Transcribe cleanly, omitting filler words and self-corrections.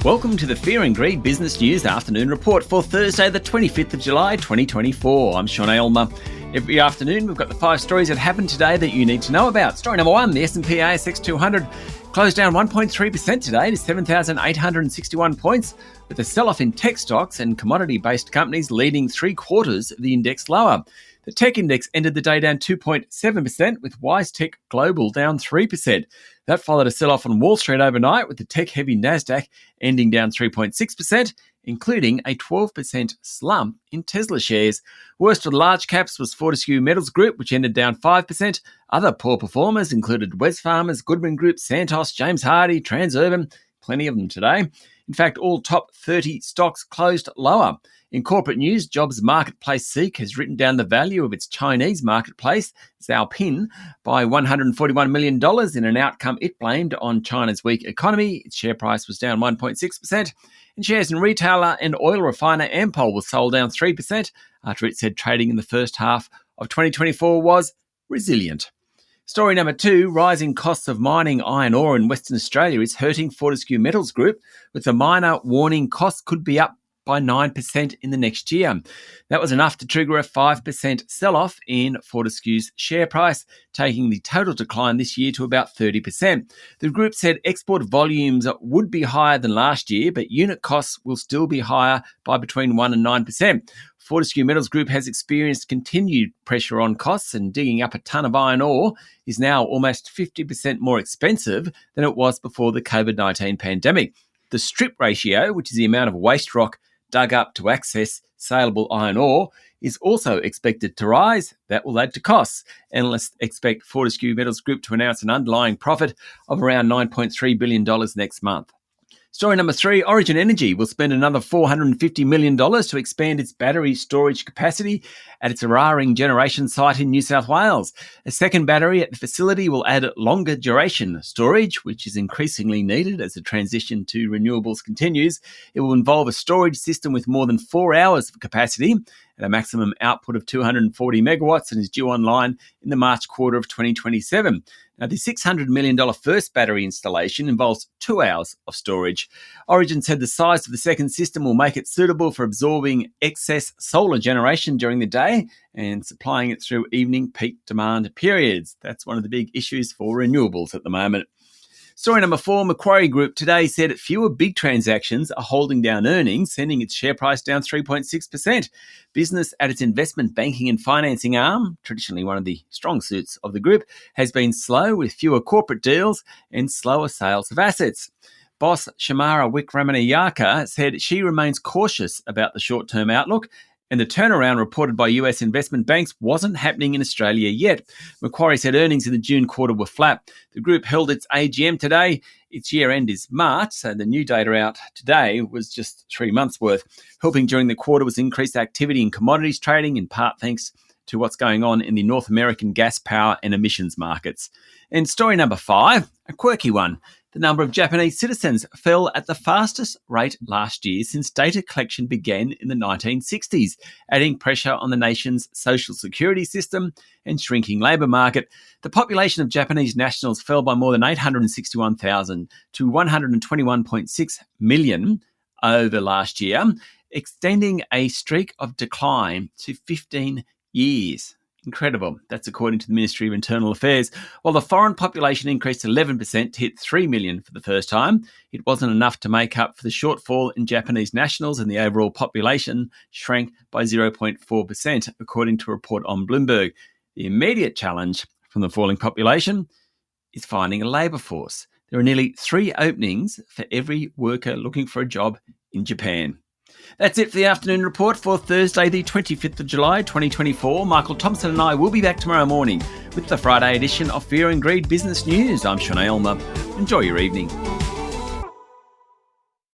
Welcome to the Fear and Greed Business News Afternoon Report for Thursday, the 25th of July, 2024. I'm Sean Aylmer. Every afternoon, we've got the 5 stories that happened today that you need to know about. Story number 1, the S&P ASX 200 closed down 1.3% today to 7,861 points, with a sell-off in tech stocks and commodity-based companies leading 3/4 of the index lower. The tech index ended the day down 2.7%, with WiseTech Global down 3%. That followed a sell-off on Wall Street overnight, with the tech-heavy Nasdaq ending down 3.6%, including a 12% slump in Tesla shares. Worst of the large caps was Fortescue Metals Group, which ended down 5%. Other poor performers included Wesfarmers, Goodman Group, Santos, James Hardie, Transurban, plenty of them today. In fact, all top 30 stocks closed lower. In corporate news, jobs marketplace Seek has written down the value of its Chinese marketplace, Zhaopin, by $141 million in an outcome it blamed on China's weak economy. Its share price was down 1.6%, and shares in retailer and oil refiner Ampol were sold down 3% after it said trading in the first half of 2024 was resilient. Story number 2, rising costs of mining iron ore in Western Australia is hurting Fortescue Metals Group, with the miner warning costs could be up by 9% in the next year. That was enough to trigger a 5% sell-off in Fortescue's share price, taking the total decline this year to about 30%. The group said export volumes would be higher than last year, but unit costs will still be higher by between 1% and 9%. Fortescue Metals Group has experienced continued pressure on costs, and digging up a tonne of iron ore is now almost 50% more expensive than it was before the COVID-19 pandemic. The strip ratio, which is the amount of waste rock dug up to access saleable iron ore, is also expected to rise. That will add to costs. Analysts expect Fortescue Metals Group to announce an underlying profit of around $9.3 billion next month. Story number 3, Origin Energy will spend another $450 million to expand its battery storage capacity at its Eraring generation site in New South Wales. A second battery at the facility will add longer duration storage, which is increasingly needed as the transition to renewables continues. It will involve a storage system with more than 4 hours of capacity at a maximum output of 240 megawatts, and is due online in the March quarter of 2027. Now, the $600 million first battery installation involves 2 hours of storage. Origin said the size of the second system will make it suitable for absorbing excess solar generation during the day and supplying it through evening peak demand periods. That's one of the big issues for renewables at the moment. Story number 4, Macquarie Group today said fewer big transactions are holding down earnings, sending its share price down 3.6%. Business at its investment banking and financing arm, traditionally one of the strong suits of the group, has been slow, with fewer corporate deals and slower sales of assets. Boss Shamara Wickramanayaka said she remains cautious about the short-term outlook, and the turnaround reported by US investment banks wasn't happening in Australia yet. Macquarie said earnings in the June quarter were flat. The group held its AGM today. Its year end is March, so the new data out today was just 3 months' worth. Helping during the quarter was increased activity in commodities trading, in part thanks to what's going on in the North American gas, power and emissions markets. And story number 5, a quirky one. The number of Japanese citizens fell at the fastest rate last year since data collection began in the 1960s, adding pressure on the nation's social security system and shrinking labour market. The population of Japanese nationals fell by more than 861,000 to 121.6 million over last year, extending a streak of decline to 15 years. Incredible. That's according to the Ministry of Internal Affairs. While the foreign population increased 11% to hit 3 million for the first time, it wasn't enough to make up for the shortfall in Japanese nationals, and the overall population shrank by 0.4%, according to a report on Bloomberg. The immediate challenge from the falling population is finding a labour force. There are nearly 3 openings for every worker looking for a job in Japan. That's it for the afternoon report for Thursday, the 25th of July, 2024. Michael Thompson and I will be back tomorrow morning with the Friday edition of Fear and Greed Business News. I'm Sean Aylmer. Enjoy your evening.